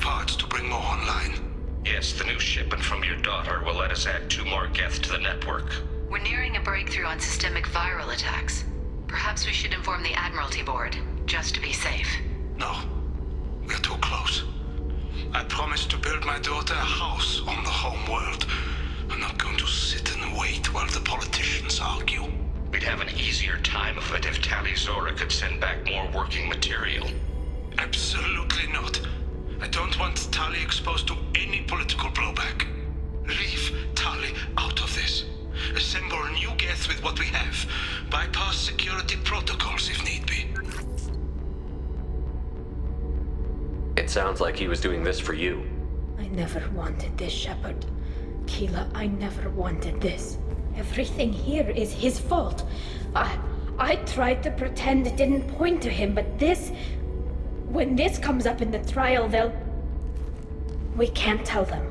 parts to bring more online. Yes, the new shipment from your daughter will let us add 2 more Geth to the network. We're nearing a breakthrough on systemic viral attacks. Perhaps we should inform the Admiralty Board, just to be safe. No. We're too close. I promised to build my daughter a house on the home world. I'm not going to sit and wait while the politicians argue. We'd have an easier time of it if Tali-Zora could send back more working material. Absolutely not. I don't want Tali exposed to any political blowback. Leave Tali out of this. Assemble a new Geth with what we have. Bypass security protocols if need be. It sounds like he was doing this for you. I never wanted this, Shepard. Keela, I never wanted this. Everything here is his fault. I tried to pretend it didn't point to him, but this... When this comes up in the trial, they'll... We can't tell them.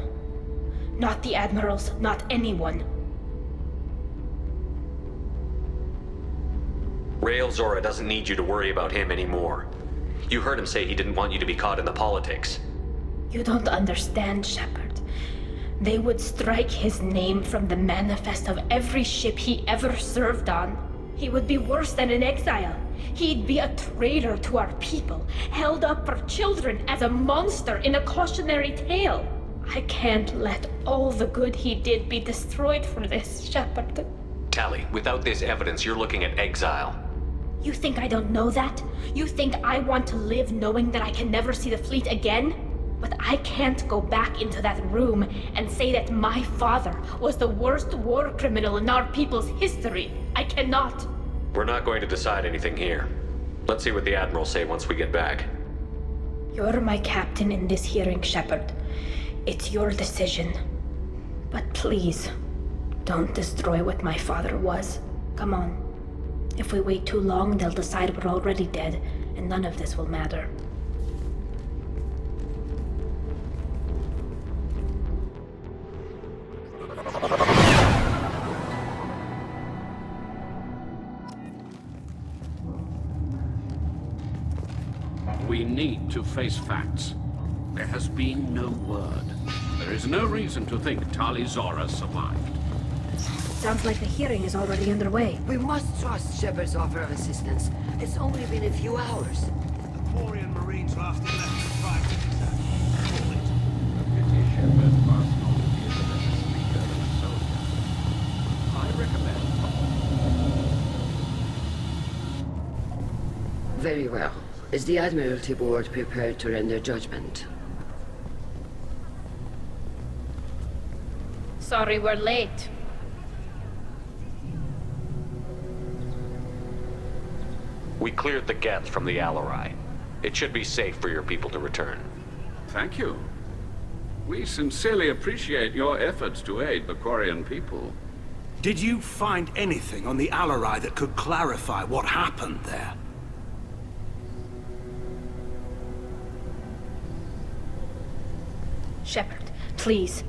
Not the admirals, not anyone. Rael Zora doesn't need you to worry about him anymore. You heard him say he didn't want you to be caught in the politics. You don't understand, Shepard. They would strike his name from the manifest of every ship he ever served on. He would be worse than an exile. He'd be a traitor to our people, held up for children as a monster in a cautionary tale. I can't let all the good he did be destroyed for this, Shepard. Tali, without this evidence, you're looking at exile. You think I don't know that? You think I want to live knowing that I can never see the fleet again? But I can't go back into that room and say that my father was the worst war criminal in our people's history. I cannot. We're not going to decide anything here. Let's see what the Admirals say once we get back. You're my captain in this hearing, Shepard. It's your decision. But please, don't destroy what my father was. Come on. If we wait too long, they'll decide we're already dead, and none of this will matter. We need to face facts. There has been no word. There is no reason to think Tali-Zora survived. Sounds like the hearing is already underway. We must trust Shepard's offer of assistance. It's only been a few hours. The Quarian Marines were after left for 5 minutes. Call it. A pity Shepard must not be a better speaker than a soldier. I recommend. Very well. Is the Admiralty Board prepared to render judgment? Sorry we're late. We cleared the Geth from the Alarai. It should be safe for your people to return. Thank you. We sincerely appreciate your efforts to aid the Quarian people. Did you find anything on the Alarai that could clarify what happened there? Shepard, please.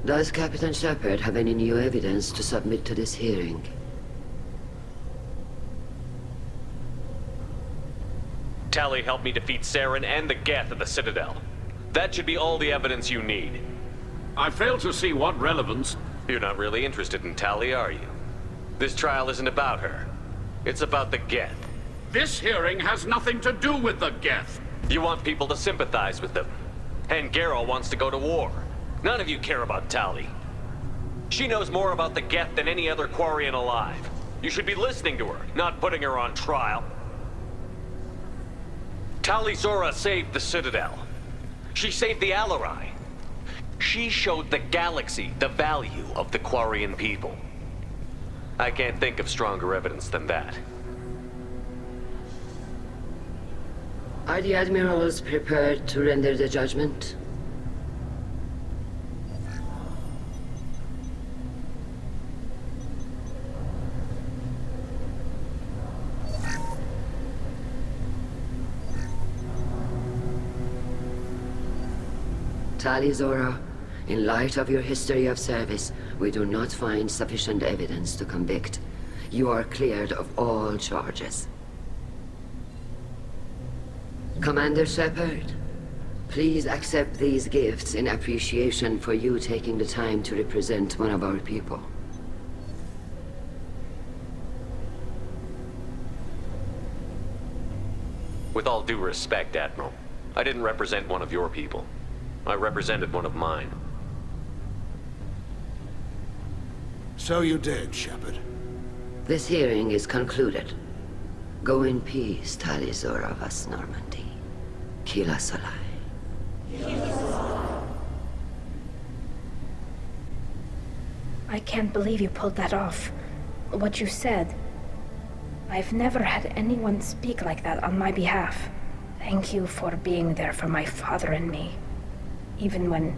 Does Captain Shepard have any new evidence to submit to this hearing? Tali helped me defeat Saren and the Geth at the Citadel. That should be all the evidence you need. I fail to see what relevance... You're not really interested in Tali, are you? This trial isn't about her. It's about the Geth. This hearing has nothing to do with the Geth. You want people to sympathize with them. And Garrow wants to go to war. None of you care about Tali. She knows more about the Geth than any other Quarian alive. You should be listening to her, not putting her on trial. Tali-Zora saved the Citadel. She saved the Alarai. She showed the galaxy the value of the Quarian people. I can't think of stronger evidence than that. Are the Admirals prepared to render the judgment? Tali-Zora, in light of your history of service, we do not find sufficient evidence to convict. You are cleared of all charges. Commander Shepard, Please accept these gifts in appreciation for you taking the time to represent one of our people. With all due respect, Admiral, I didn't represent one of your people. I represented one of mine. So you did, Shepard. This hearing is concluded. Go in peace, Talizora Vas Normandy. Kila Solai. I can't believe you pulled that off. What you said. I've never had anyone speak like that on my behalf. Thank you for being there for my father and me. Even when...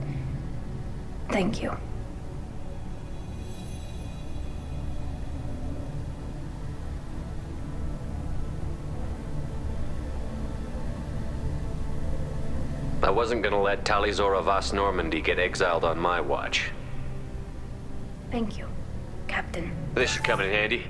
Thank you. I wasn't gonna let Talizora Vas Normandy get exiled on my watch. Thank you, Captain. This should come in handy.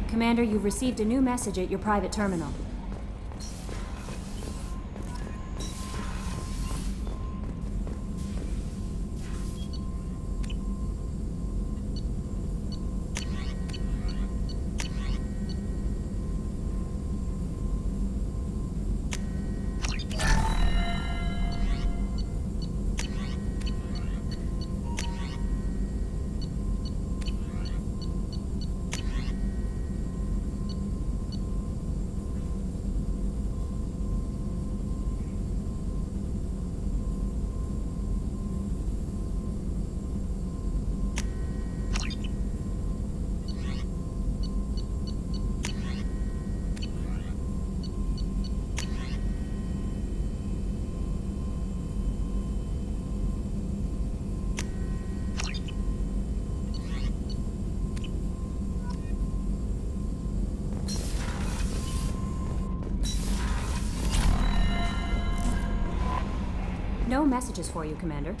Commander, you've received a new message at your private terminal. No messages for you, Commander.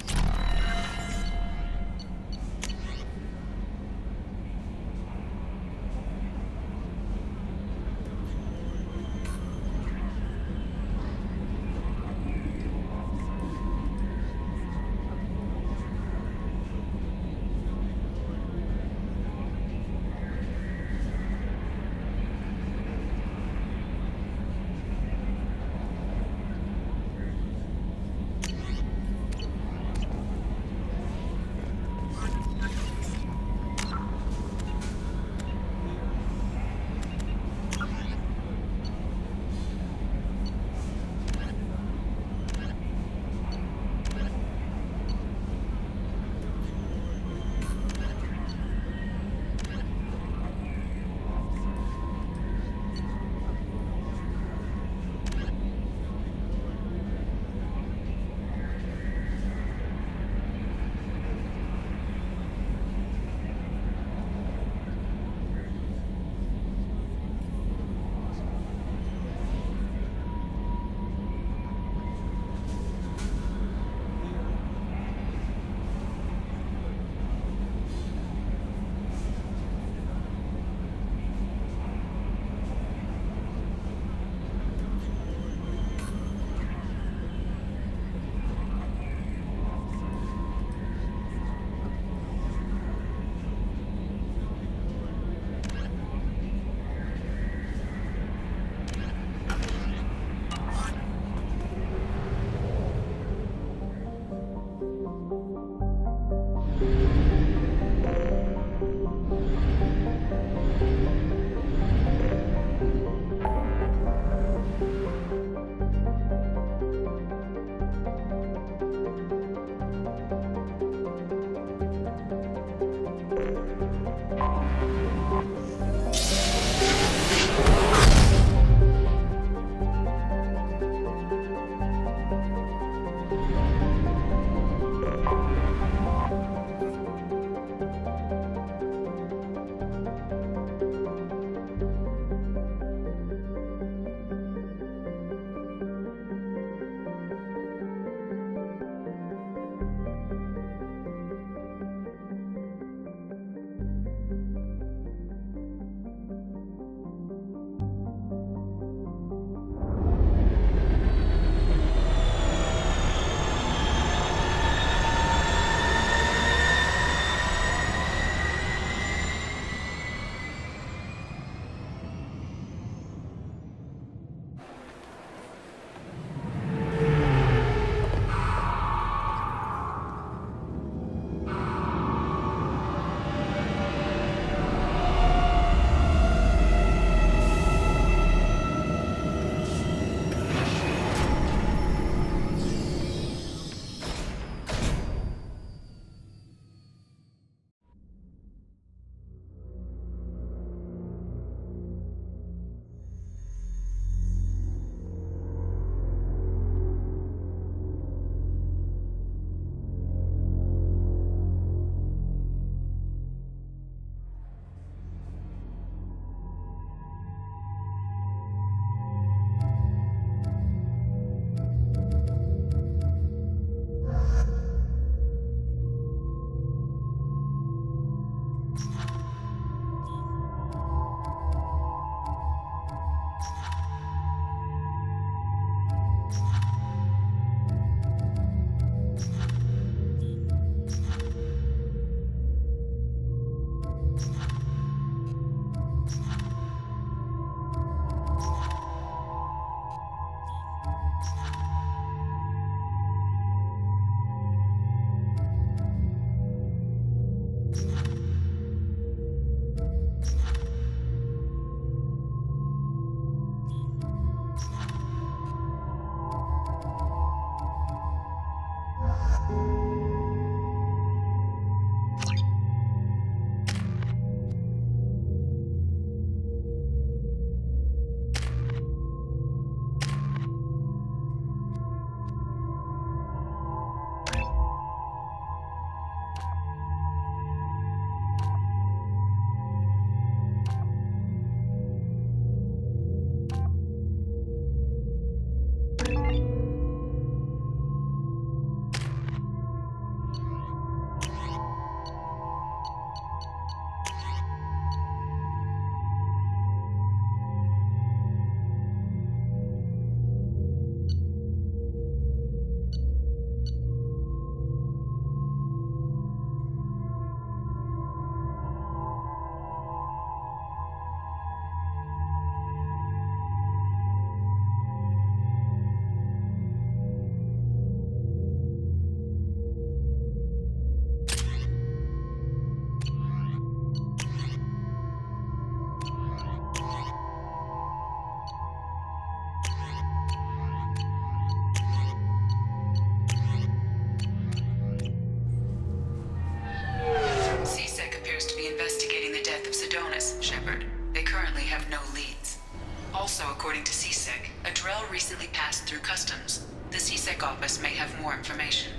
According to CSEC, a Drell recently passed through customs. The CSEC office may have more information.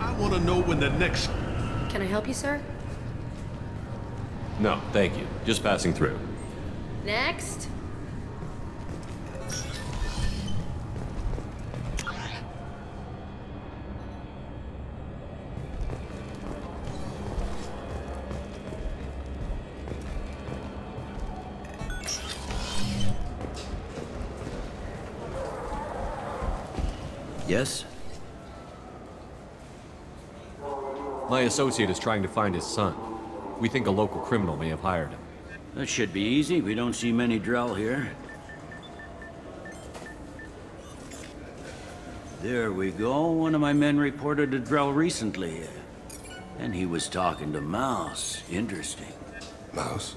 I want to know when the next... Can I help you, sir? No, thank you. Just passing through. Next. Yes? My associate is trying to find his son. We think a local criminal may have hired him. That should be easy. We don't see many Drell here. There we go. One of my men reported a Drell recently. And he was talking to Mouse. Interesting. Mouse?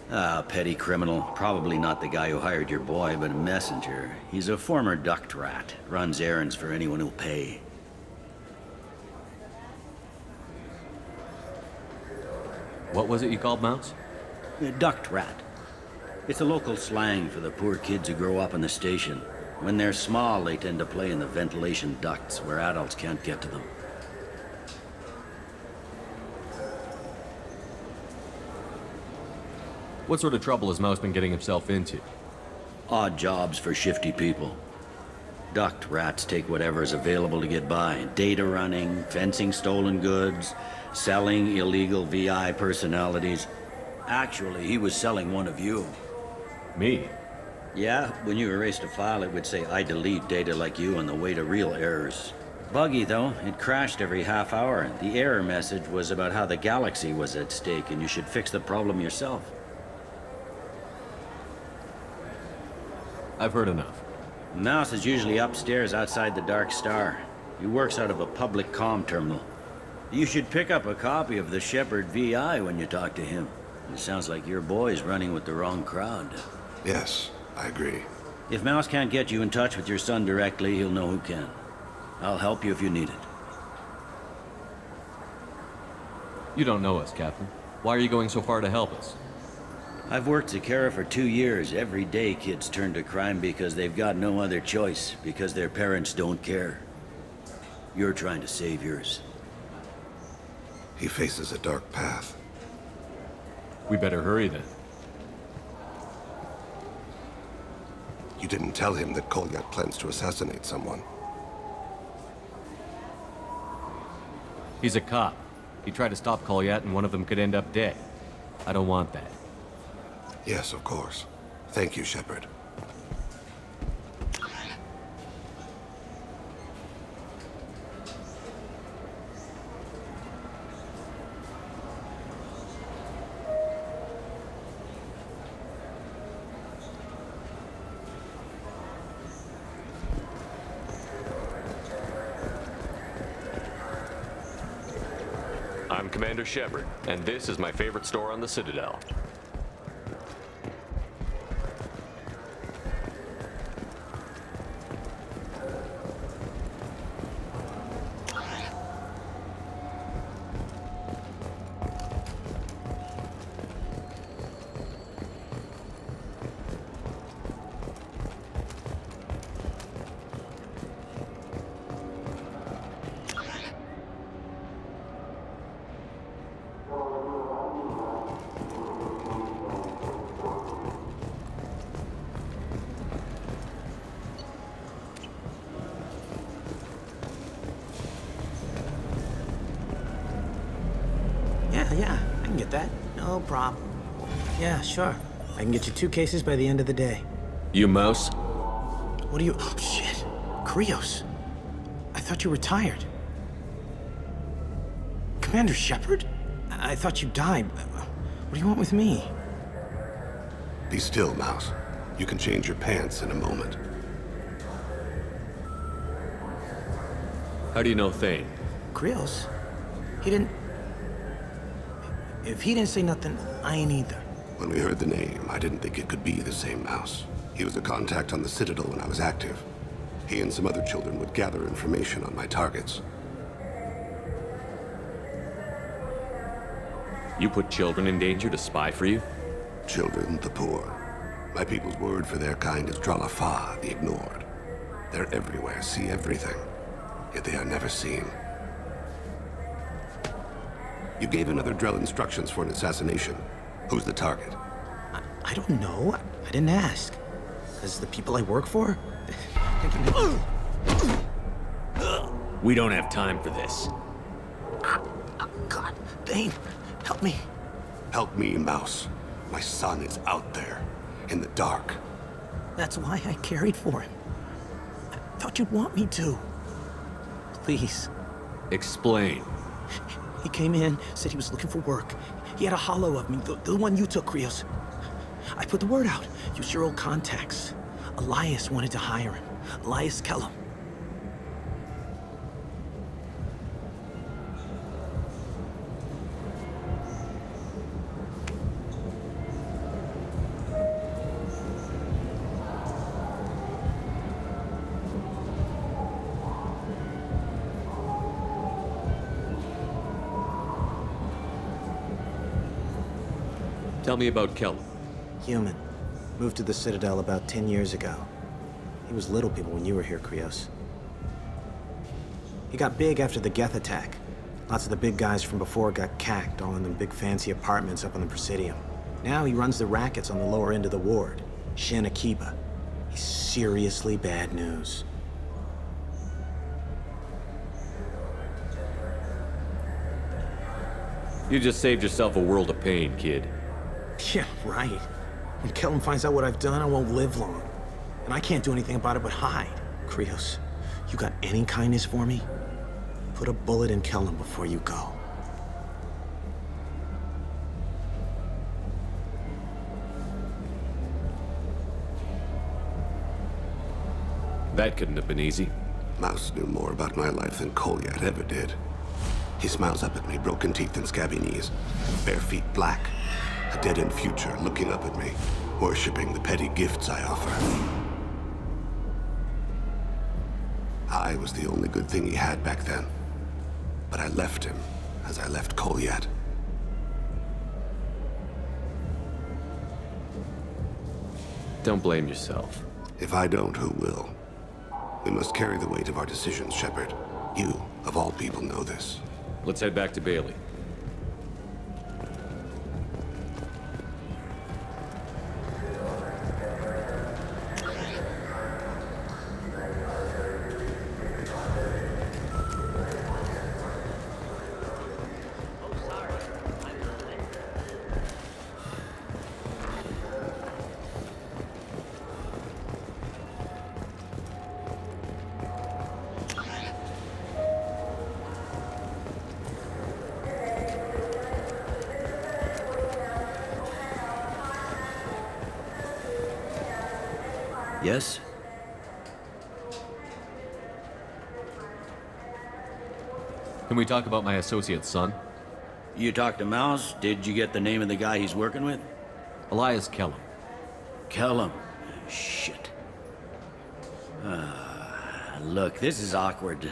Ah, petty criminal. Probably not the guy who hired your boy, but a messenger. He's a former duct rat. Runs errands for anyone who'll pay. What was it you called Mouse? A duct rat. It's a local slang for the poor kids who grow up in the station. When they're small, they tend to play in the ventilation ducts where adults can't get to them. What sort of trouble has Mouse been getting himself into? Odd jobs for shifty people. Duct rats take whatever is available to get by. Data running, fencing stolen goods, selling illegal VI personalities. Actually, he was selling one of you. Me? Yeah, when you erased a file, it would say, I delete data like you on the way to real errors. Buggy, though. It crashed every half hour. The error message was about how the galaxy was at stake, and you should fix the problem yourself. I've heard enough. Mouse is usually upstairs outside the Dark Star. He works out of a public comm terminal. You should pick up a copy of the Shepherd VI when you talk to him. It sounds like your boy's running with the wrong crowd. Yes, I agree. If Mouse can't get you in touch with your son directly, he'll know who can. I'll help you if you need it. You don't know us, Captain. Why are you going so far to help us? I've worked Zakera for 2 years. Every day kids turn to crime because they've got no other choice, because their parents don't care. You're trying to save yours. He faces a dark path. We better hurry then. You didn't tell him that Kolyat plans to assassinate someone. He's a cop. He tried to stop Kolyat and one of them could end up dead. I don't want that. Yes, of course. Thank you, Shepard. I'm Commander Shepard, and this is my favorite store on the Citadel. Yeah, I can get that. No problem. Yeah, sure. I can get you 2 cases by the end of the day. You Mouse? What are you... Oh, shit. Krios. I thought you were retired. Commander Shepard? I thought you died. What do you want with me? Be still, Mouse. You can change your pants in a moment. How do you know Thane? Krios? He didn't... If he didn't say nothing, I ain't either. When we heard the name, I didn't think it could be the same Mouse. He was a contact on the Citadel when I was active. He and some other children would gather information on my targets. You put children in danger to spy for you? children, the poor. My people's word for their kind is Dralafa, the ignored. They're everywhere, see everything, yet they are never seen. You gave another Drell instructions for an assassination. Who's the target? I don't know. I didn't ask. Because the people I work for? We don't have time for this. God, Thane, help me. Help me, Mouse. My son is out there, in the dark. That's why I carried for him. I thought you'd want me to. Please. Explain. He came in, said he was looking for work. He had a hollow of me, the one you took, Krios. I put the word out. Use your old contacts. Elias wanted to hire him. Elias Kellum. Tell me about Kellum. Human. Moved to the Citadel about 10 years ago. He was little people when you were here, Krios. He got big after the Geth attack. Lots of the big guys from before got cacked, all in them big fancy apartments up on the Presidium. Now he runs the rackets on the lower end of the ward. Shin Akiba. He's seriously bad news. You just saved yourself a world of pain, kid. Yeah, right. When Kellum finds out what I've done, I won't live long. And I can't do anything about it but hide. Krios, you got any kindness for me? Put a bullet in Kellum before you go. That couldn't have been easy. Mouse knew more about my life than Kolyat ever did. He smiles up at me, broken teeth and scabby knees, bare feet black. A dead-end future looking up at me, worshipping the petty gifts I offer. I was the only good thing he had back then. But I left him, as I left Kolyat. Don't blame yourself. If I don't, who will? We must carry the weight of our decisions, Shepard. You, of all people, know this. Let's head back to Bailey. Yes? Can we talk about my associate's son? You talked to Mouse? Did you get the name of the guy he's working with? Elias Kellum. Kellum. Shit. Look, this is awkward.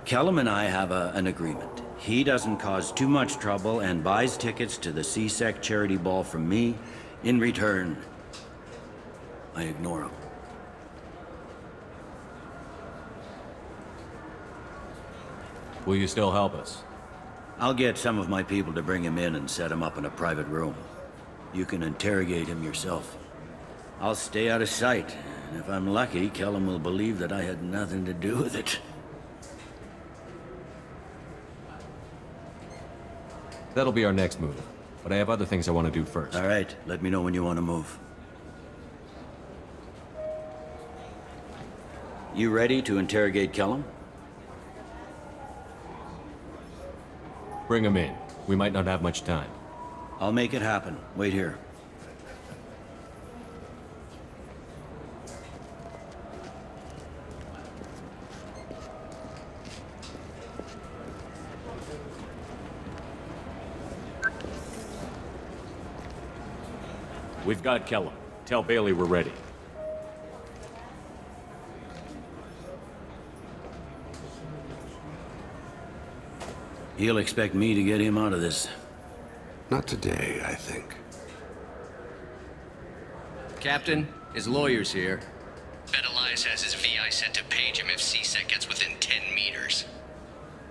Kellum and I have an agreement. He doesn't cause too much trouble and buys tickets to the CSEC charity ball from me. In return, I ignore him. Will you still help us? I'll get some of my people to bring him in and set him up in a private room. You can interrogate him yourself. I'll stay out of sight, and if I'm lucky, Kellum will believe that I had nothing to do with it. That'll be our next move, but I have other things I want to do first. All right, let me know when you want to move. You ready to interrogate Kellum? Bring him in. We might not have much time. I'll make it happen. Wait here. We've got Kellum. Tell Bailey we're ready. He'll expect me to get him out of this. Not today, I think. Captain, his lawyer's here. Bet Elias has his VI set to page him if C-Sec gets within 10 meters.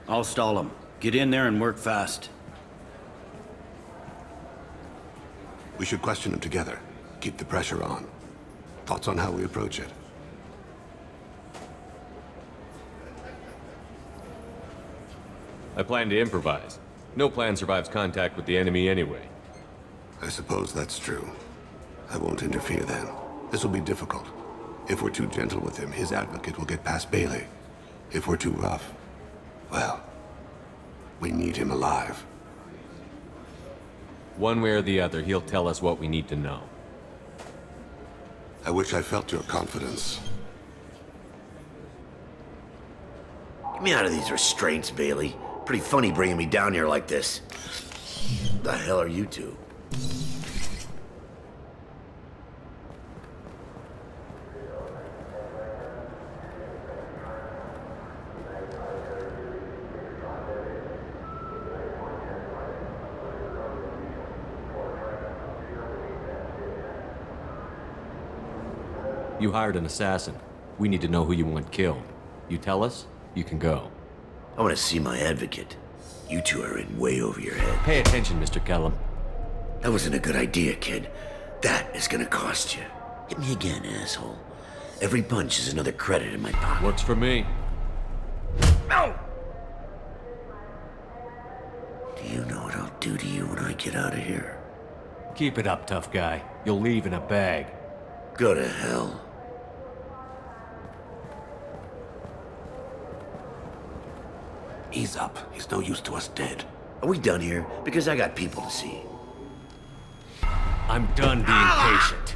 I'll stall him. Get in there and work fast. We should question him together. Keep the pressure on. Thoughts on how we approach it? I plan to improvise. No plan survives contact with the enemy anyway. I suppose that's true. I won't interfere then. This will be difficult. If we're too gentle with him, his advocate will get past Bailey. If we're too rough, well, we need him alive. One way or the other, he'll tell us what we need to know. I wish I felt your confidence. Get me out of these restraints, Bailey. Pretty funny bringing me down here like this. The hell are you two? You hired an assassin. We need to know who you want killed. You tell us, you can go. I want to see my advocate. You two are in way over your head. Pay attention, Mr. Kellum. That wasn't a good idea, kid. That is gonna cost you. Hit me again, asshole. Every punch is another credit in my pocket. Works for me. No! Do you know what I'll do to you when I get out of here? Keep it up, tough guy. You'll leave in a bag. Go to hell. Ease up. He's no use to us dead. Are we done here? Because I got people to see. I'm done being patient.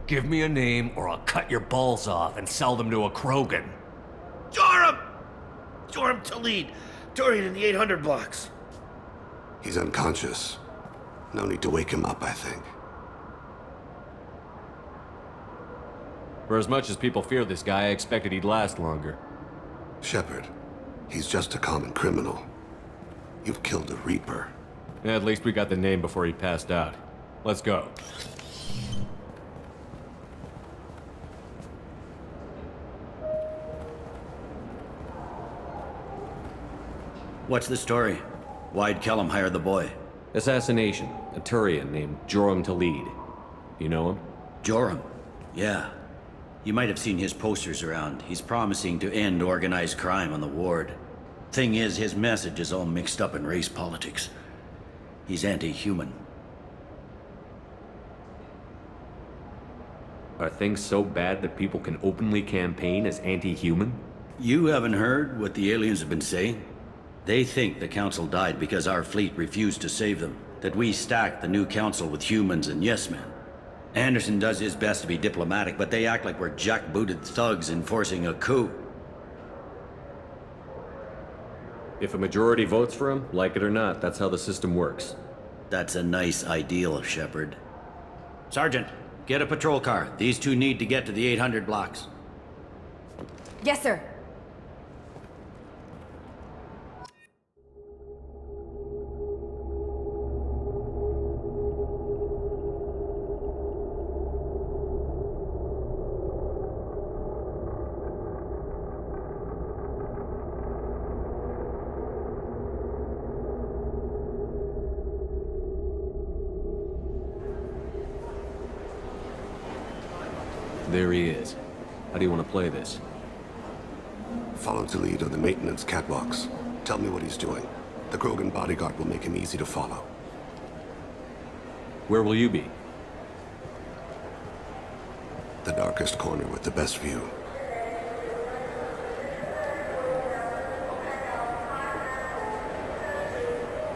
Give me a name or I'll cut your balls off and sell them to a Krogan. Joram! Joram Talid. Dorian in the 800 blocks. He's unconscious. No need to wake him up, I think. For as much as people fear this guy, I expected he'd last longer. Shepard. He's just a common criminal. You've killed a Reaper. At least we got the name before he passed out. Let's go. What's the story? Why'd Kellum hire the boy? Assassination. A Turian named Joram Talid. You know him? Joram? Yeah. You might have seen his posters around. He's promising to end organized crime on the ward. Thing is, his message is all mixed up in race politics. He's anti-human. Are things so bad that people can openly campaign as anti-human? You haven't heard what the aliens have been saying? They think the Council died because our fleet refused to save them. That we stacked the new Council with humans and yes-men. Anderson does his best to be diplomatic, but they act like we're jackbooted thugs enforcing a coup. If a majority votes for him, like it or not, that's how the system works. That's a nice ideal, Shepard. Sergeant, get a patrol car. These two need to get to the 800 blocks. Yes, sir. There he is. How do you want to play this? Follow the lead on the maintenance catwalks. Tell me what he's doing. The Krogan bodyguard will make him easy to follow. Where will you be? The darkest corner with the best view.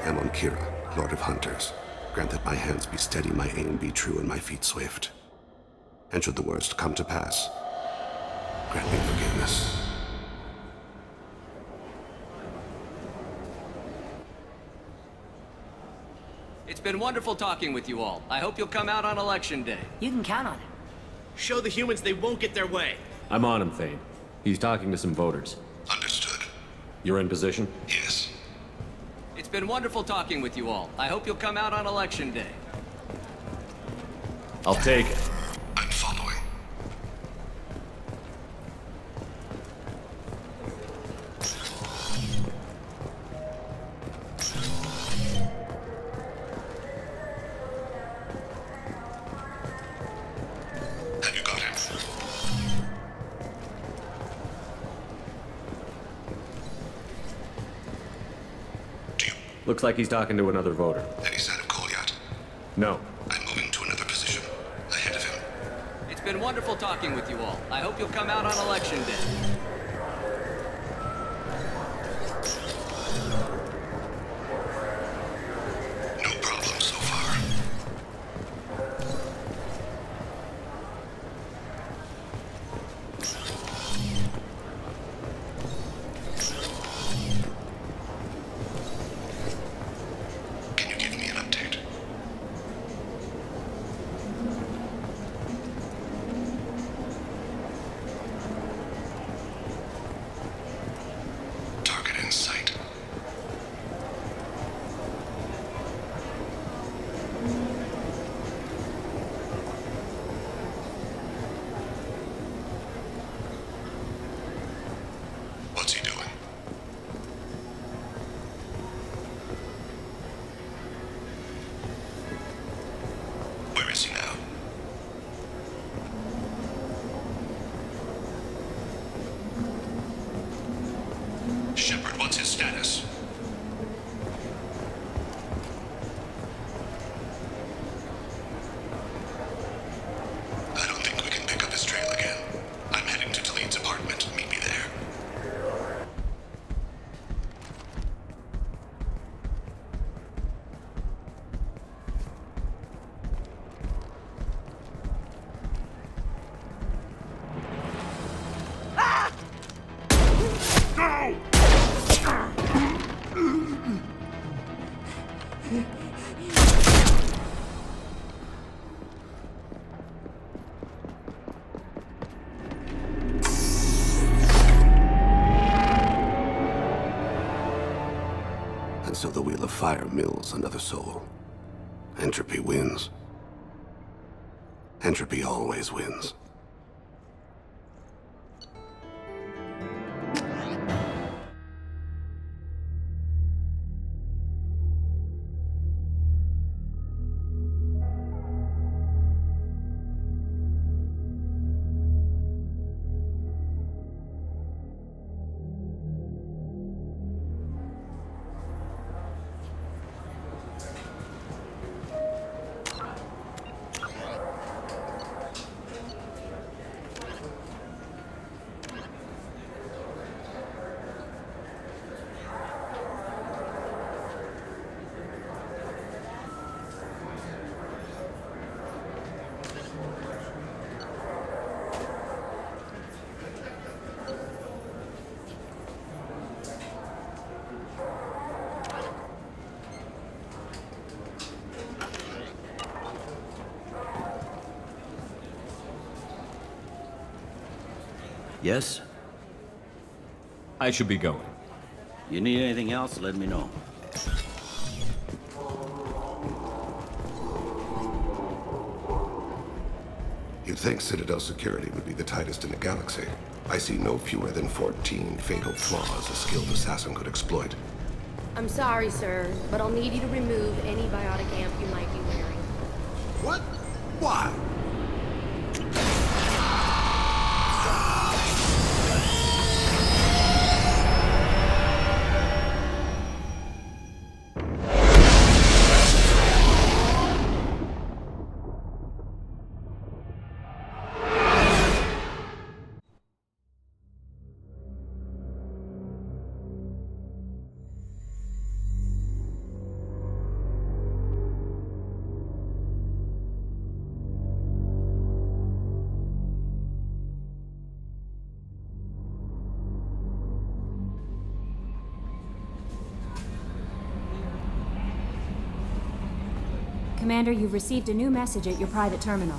Amon Kira, Lord of Hunters. Grant that my hands be steady, my aim be true, and my feet swift. And should the worst come to pass, grant me forgiveness. It's been wonderful talking with you all. I hope you'll come out on Election Day. You can count on it. Show the humans they won't get their way. I'm on him, Thane. He's talking to some voters. Understood. You're in position? Yes. It's been wonderful talking with you all. I hope you'll come out on Election Day. I'll take it. I'm Looks like he's talking to another voter. Any sign of Kolyat? No. I'm moving to another position. Ahead of him. It's been wonderful talking with you all. I hope you'll come out on election day. No problem so far. Can you give me an update? Target in sight. What's he doing? Where is he now? Shepard, what's his status? I don't think we can pick up his trail again. I'm heading to Taleed's apartment. Meet me there. And so the Wheel of Fire mills another soul. Entropy wins. Entropy always wins. Yes? I should be going. You need anything else, let me know. You'd think Citadel security would be the tightest in the galaxy. I see no fewer than 14 fatal flaws a skilled assassin could exploit. I'm sorry, sir, but I'll need you to remove any biotic amp you might be wearing. What? Why? Commander, you've received a new message at your private terminal.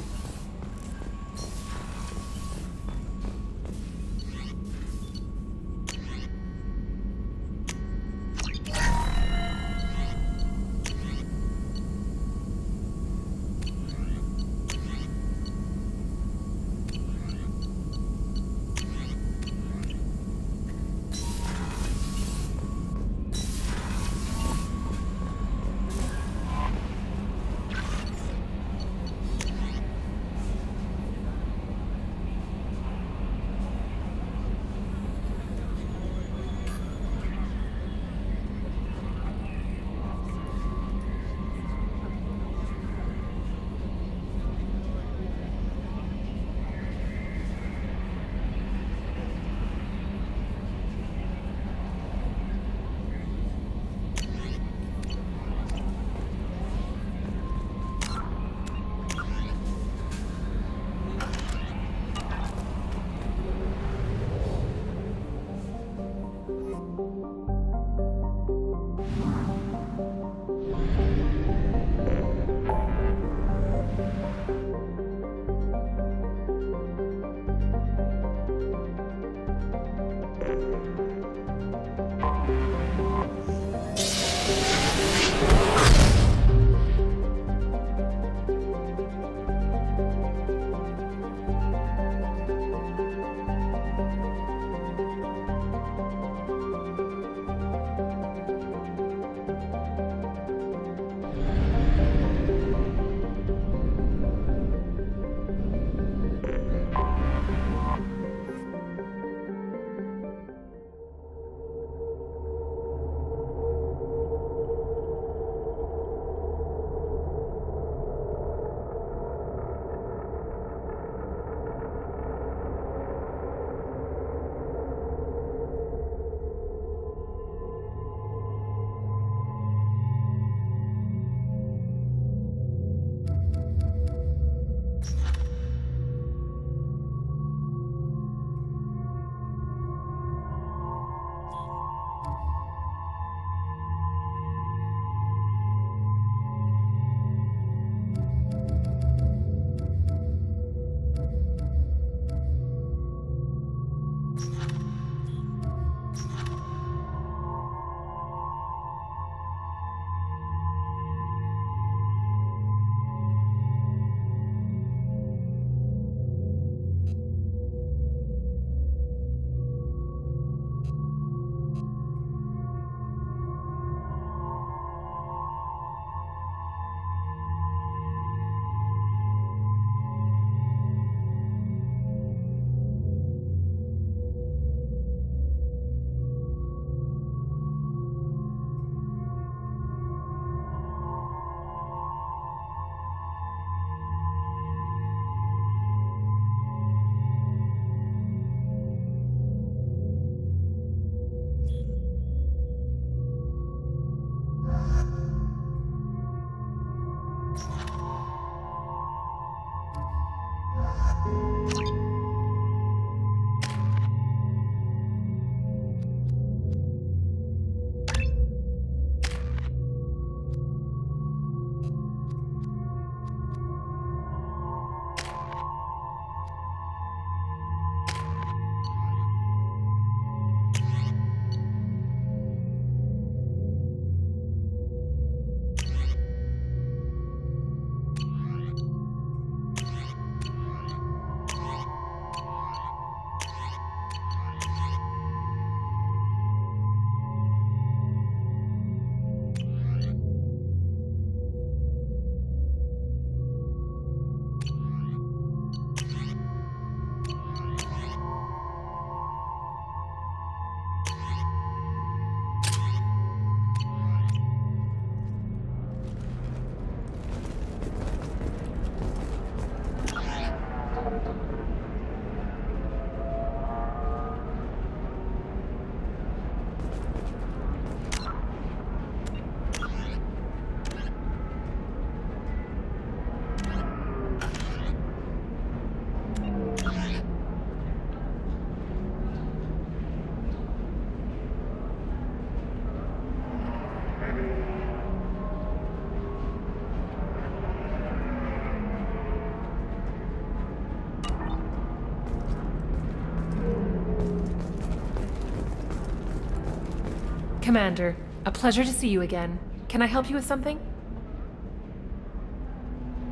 Commander, a pleasure to see you again. Can I help you with something?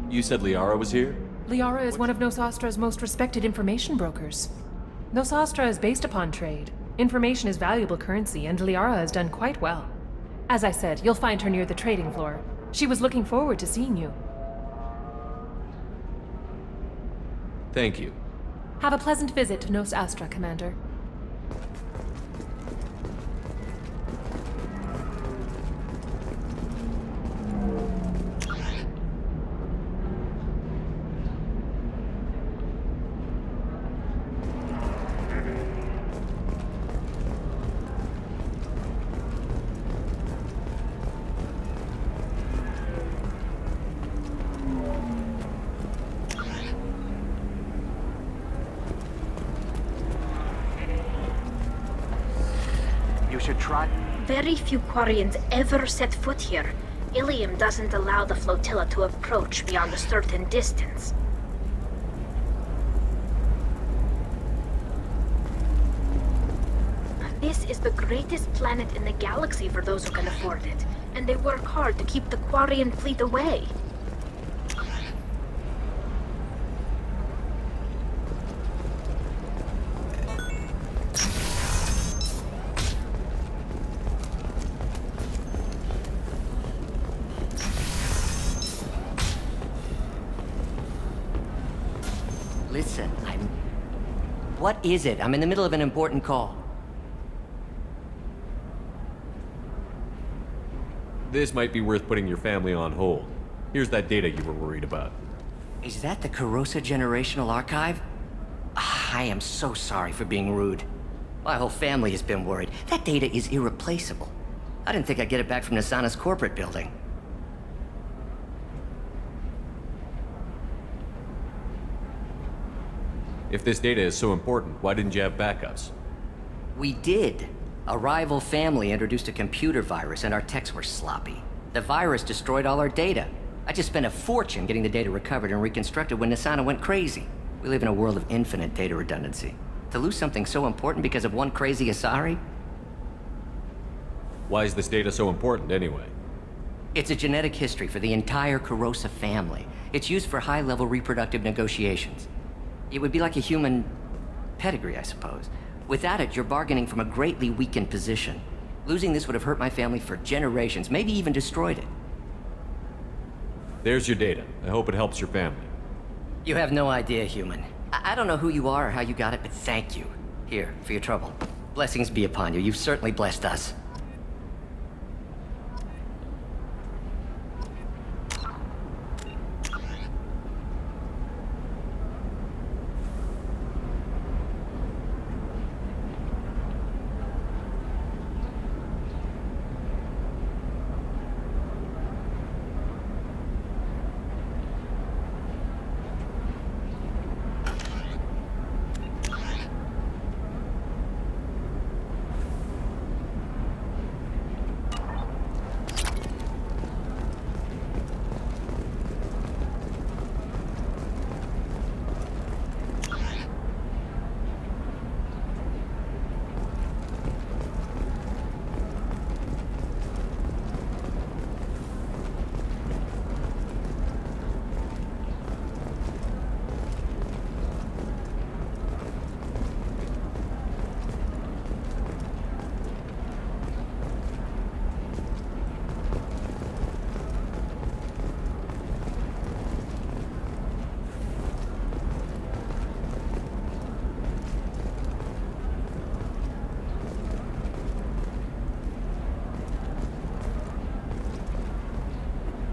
You said Liara was here? Liara is one of Nosastra's most respected information brokers. Nosastra is based upon trade. Information is valuable currency, and Liara has done quite well. As I said, you'll find her near the trading floor. She was looking forward to seeing you. Thank you. Have a pleasant visit to Nos Astra, Commander. Very few Quarians ever set foot here. Illium doesn't allow the flotilla to approach beyond a certain distance. This is the greatest planet in the galaxy for those who can afford it, and they work hard to keep the Quarian fleet away. Listen, What is it? I'm in the middle of an important call. This might be worth putting your family on hold. Here's that data you were worried about. Is that the Carosa Generational Archive? I am so sorry for being rude. My whole family has been worried. That data is irreplaceable. I didn't think I'd get it back from Nasana's corporate building. If this data is so important, why didn't you have backups? We did. A rival family introduced a computer virus and our techs were sloppy. The virus destroyed all our data. I just spent a fortune getting the data recovered and reconstructed when Nasana went crazy. We live in a world of infinite data redundancy. To lose something so important because of one crazy Asari? Why is this data so important anyway? It's a genetic history for the entire Carosa family. It's used for high-level reproductive negotiations. It would be like a human pedigree, I suppose. Without it, you're bargaining from a greatly weakened position. Losing this would have hurt my family for generations, maybe even destroyed it. There's your data. I hope it helps your family. You have no idea, human. I don't know who you are or how you got it, but thank you. Here, for your trouble. Blessings be upon you. You've certainly blessed us.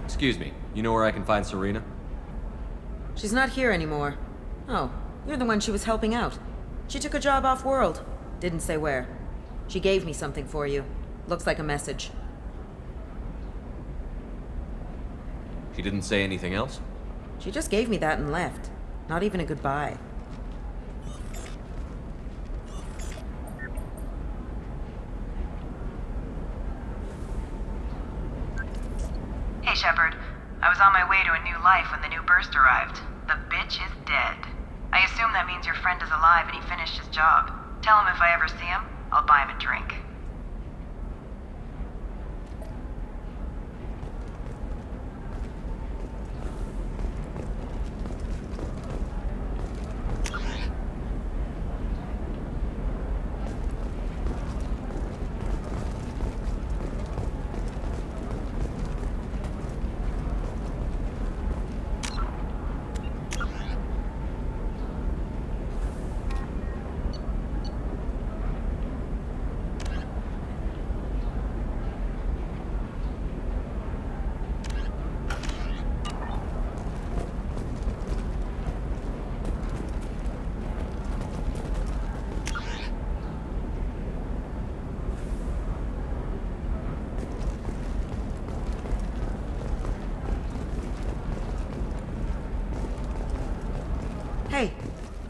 Excuse me, you know where I can find Serena? She's not here anymore. Oh, you're the one she was helping out. She took a job off-world. Didn't say where. She gave me something for you. Looks like a message. She didn't say anything else? She just gave me that and left. Not even a goodbye. Hey, Shepard. I was on my way to a new life when the new burst arrived. The bitch is dead. I assume that means your friend is alive and he finished his job. Tell him if I ever see him, I'll buy him a drink.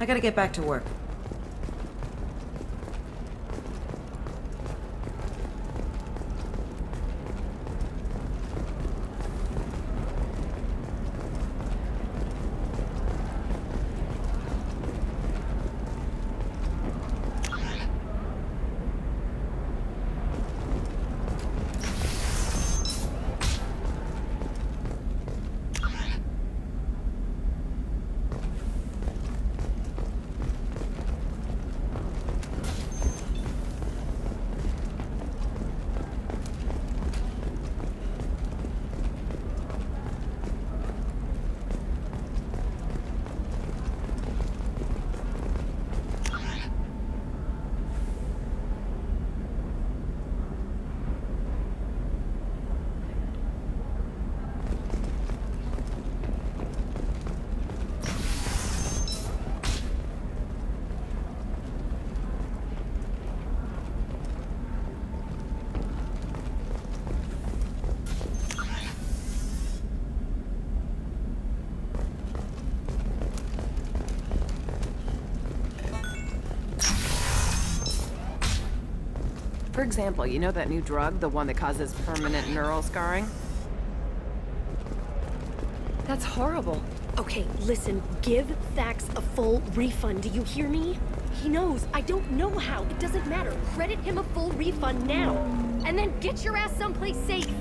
I gotta get back to work. For example, you know that new drug, the one that causes permanent neural scarring? That's horrible. Okay, listen, give Thax a full refund, do you hear me? He knows. I don't know how. It doesn't matter. Credit him a full refund now. And then get your ass someplace safe.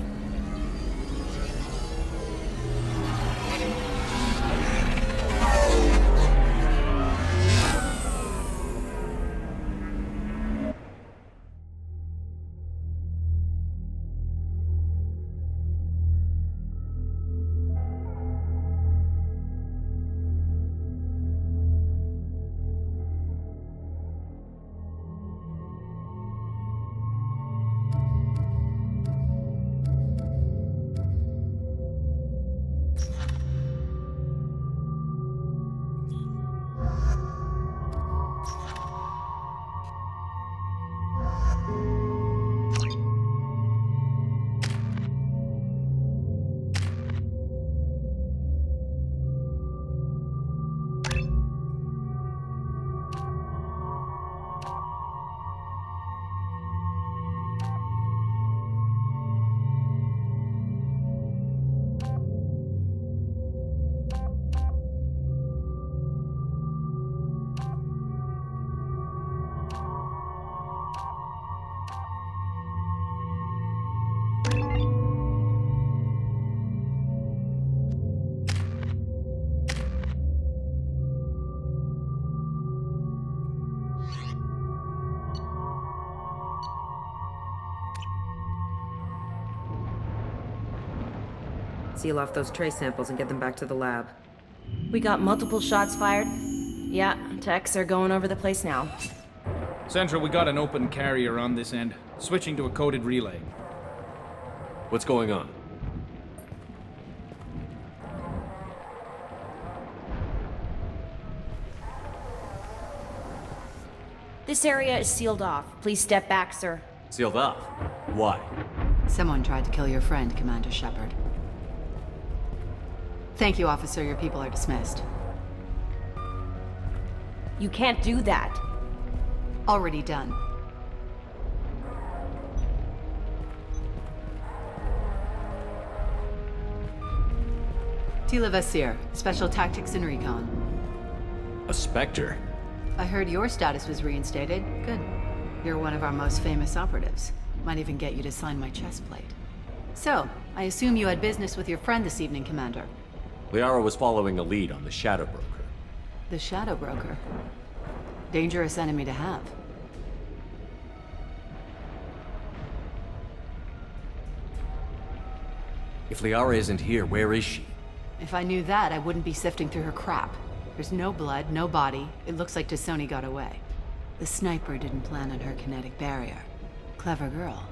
Seal off those trace samples and get them back to the lab. We got multiple shots fired. Yeah, techs are going over the place now. Central, we got an open carrier on this end. Switching to a coded relay. What's going on? This area is sealed off. Please step back, sir. Sealed off? Why? Someone tried to kill your friend, Commander Shepard. Thank you, officer. Your people are dismissed. You can't do that. Already done. Tila Vasir, Special Tactics and Recon. A Spectre? I heard your status was reinstated. Good. You're one of our most famous operatives. Might even get you to sign my chest plate. So, I assume you had business with your friend this evening, Commander. Liara was following a lead on the Shadow Broker. The Shadow Broker. Dangerous enemy to have. If Liara isn't here, where is she? If I knew that, I wouldn't be sifting through her crap. There's no blood, no body. It looks like T'Soni got away. The sniper didn't plan on her kinetic barrier. Clever girl.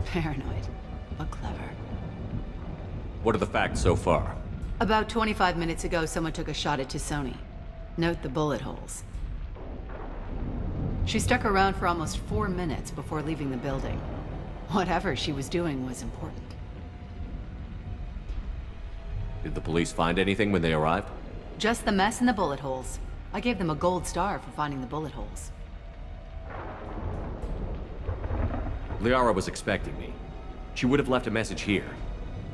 Paranoid, but clever. What are the facts so far? About 25 minutes ago, someone took a shot at T'Soni. Note the bullet holes. She stuck around for almost 4 minutes before leaving the building. Whatever she was doing was important. Did the police find anything when they arrived? Just the mess and the bullet holes. I gave them a gold star for finding the bullet holes. Liara was expecting me. She would have left a message here.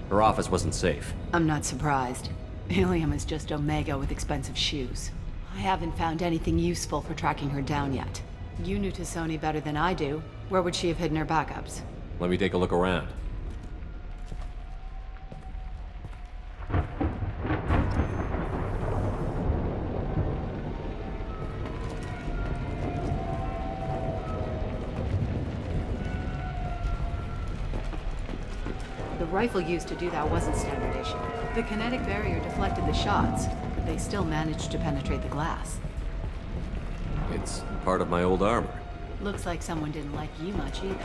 Her office wasn't safe. I'm not surprised. Illium is just Omega with expensive shoes. I haven't found anything useful for tracking her down yet. You knew T'Soni better than I do. Where would she have hidden her backups? Let me take a look around. The rifle used to do that wasn't standard issue. The kinetic barrier deflected the shots, but they still managed to penetrate the glass. It's part of my old armor. Looks like someone didn't like you much either.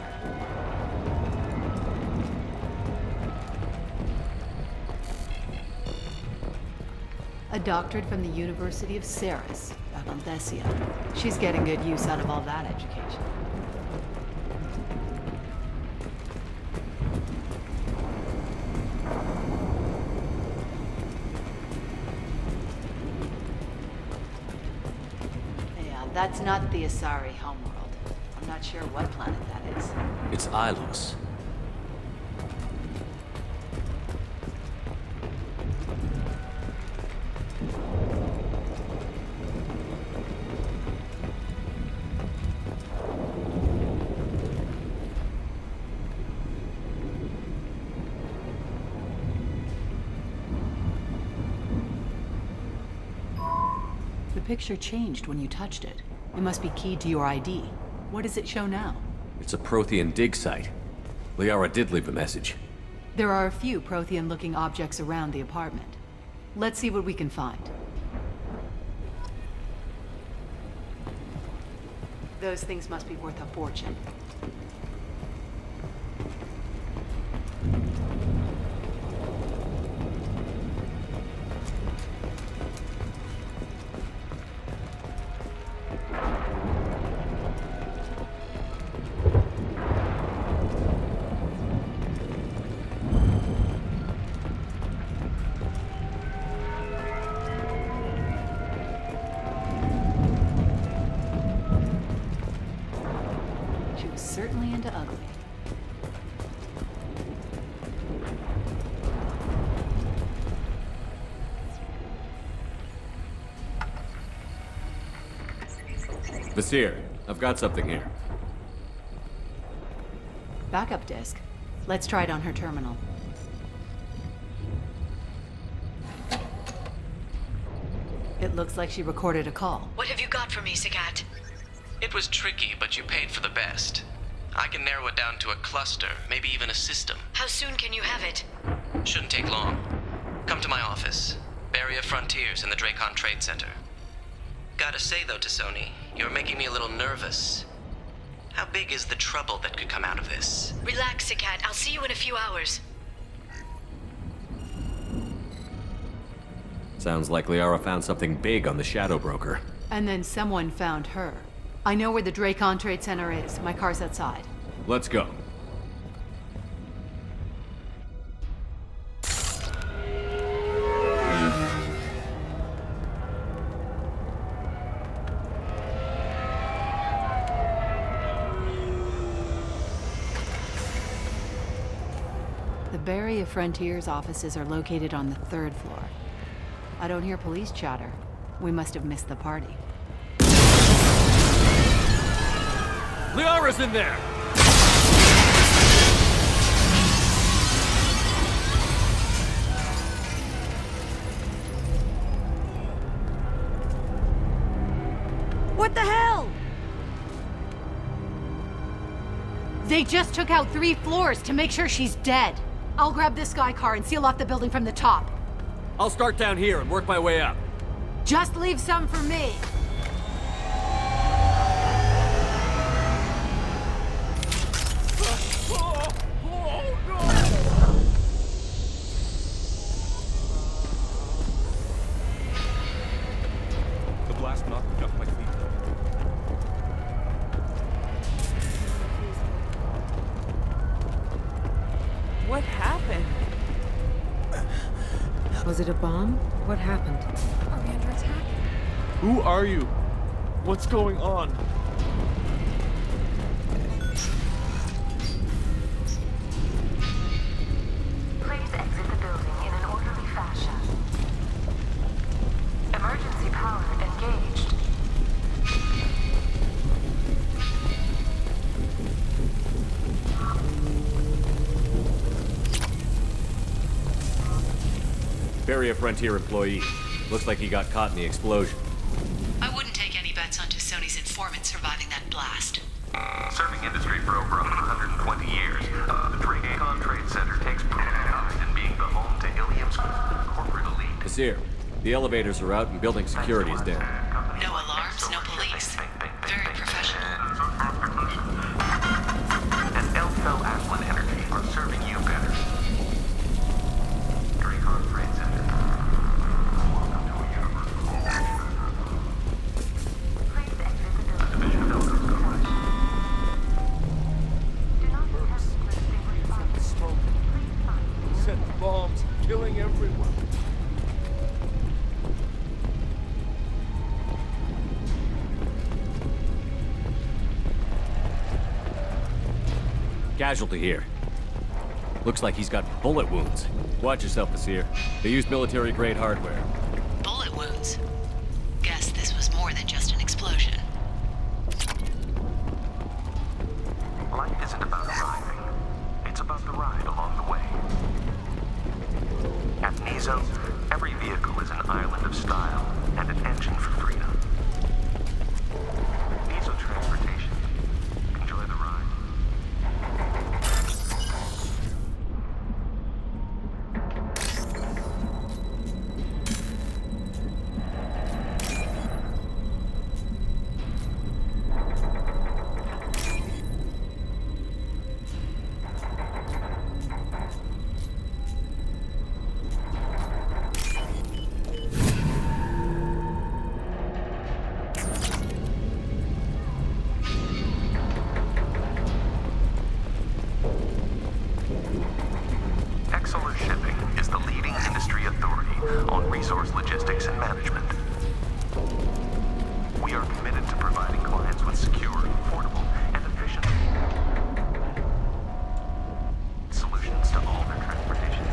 A doctorate from the University of Ceres, Valendesia. She's getting good use out of all that education. That's not the Asari homeworld. I'm not sure what planet that is. It's Ilos. The picture changed when you touched it. It must be keyed to your ID. What does it show now? It's a Prothean dig site. Liara did leave a message. There are a few Prothean-looking objects around the apartment. Let's see what we can find. Those things must be worth a fortune. Certainly into ugly. Vasir, I've got something here. Backup disk. Let's try it on her terminal. It looks like she recorded a call. What have you got for me, Sagat? It was tricky, but you paid for the best. I can narrow it down to a cluster, maybe even a system. How soon can you have it? Shouldn't take long. Come to my office. Barrier Frontiers in the Dracon Trade Center. Gotta say though, T'Soni, you're making me a little nervous. How big is the trouble that could come out of this? Relax, Sagat. I'll see you in a few hours. Sounds like Liara found something big on the Shadow Broker. And then someone found her. I know where the Dracon Trade Center is. My car's outside. Let's go. The Barrier Frontiers offices are located on the 3rd floor. I don't hear police chatter. We must have missed the party. Liara's in there! What the hell? They just took out 3 floors to make sure she's dead. I'll grab this Sky car and seal off the building from the top. I'll start down here and work my way up. Just leave some for me. The blast knocked me off my feet. What happened? Was it a bomb? What happened? Are we under attack? Who are you? What's going on? Please exit the building in an orderly fashion. Emergency power engaged. Barrier Frontier employee. Looks like he got caught in the explosion. I wouldn't take any bets on Sony's informant surviving that blast. Serving industry for over 120 years, the Dracon Trade Center takes pride in being the home to Illium's corporate elite. Nasir, the elevators are out and building security is down. No alarms, no police. Very professional. And Elfell Aslan Energy are serving you better. Dracon Trade Center. Welcome to a universe of a division of Elco's complex. Smoke. Setting bombs, killing everyone. Casualty here. Looks like he's got bullet wounds. Watch yourself, Nasir. They used military-grade hardware. Bullet wounds. Guess this was more than just an explosion. Life isn't about arriving. It's about the ride along the way. At Nizo, every vehicle is an island of style and an engine for freedom. Nizo Transportation. Enjoy the ride. Exeler Shipping is the leading industry authority on resource logistics and management. We are committed to providing clients with secure, affordable, and efficient solutions to all their transportation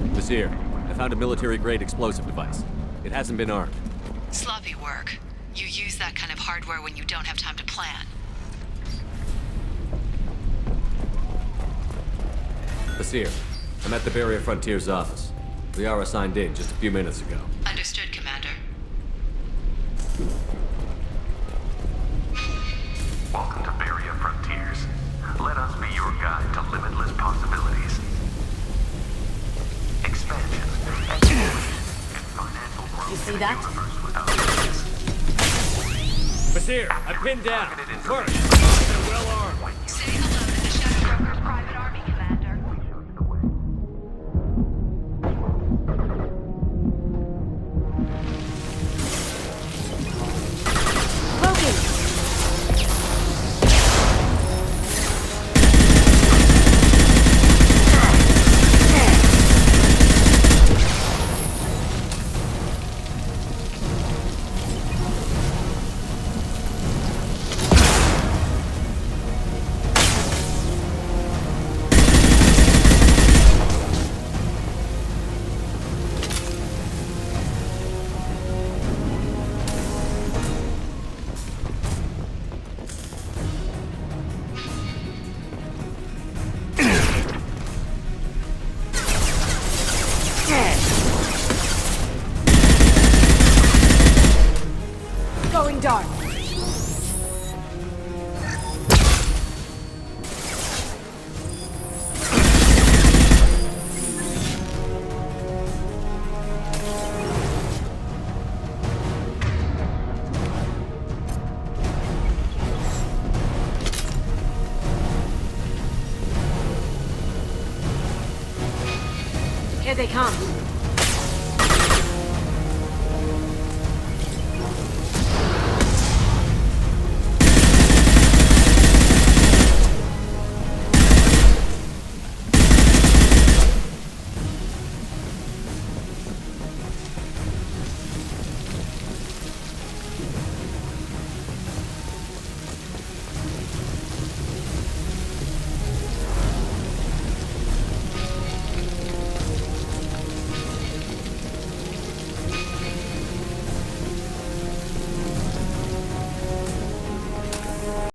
needs. Nasir, I found a military-grade explosive device. It hasn't been armed. Sloppy work. You use that kind of hardware when you don't have time to plan. Nasir, I'm at the Barrier Frontier's office. Liara signed in just a few minutes ago. Understood, Commander. Welcome to Barrier Frontiers. Let us be your guide to limitless possibilities. Expansion, exploration, and financial growth. You see that? Universe without limits. Nasir, I'm pinned down. Work. They're well armed. Say hello to the Shadow Broker's private army, Commander. Going dark. Here they come.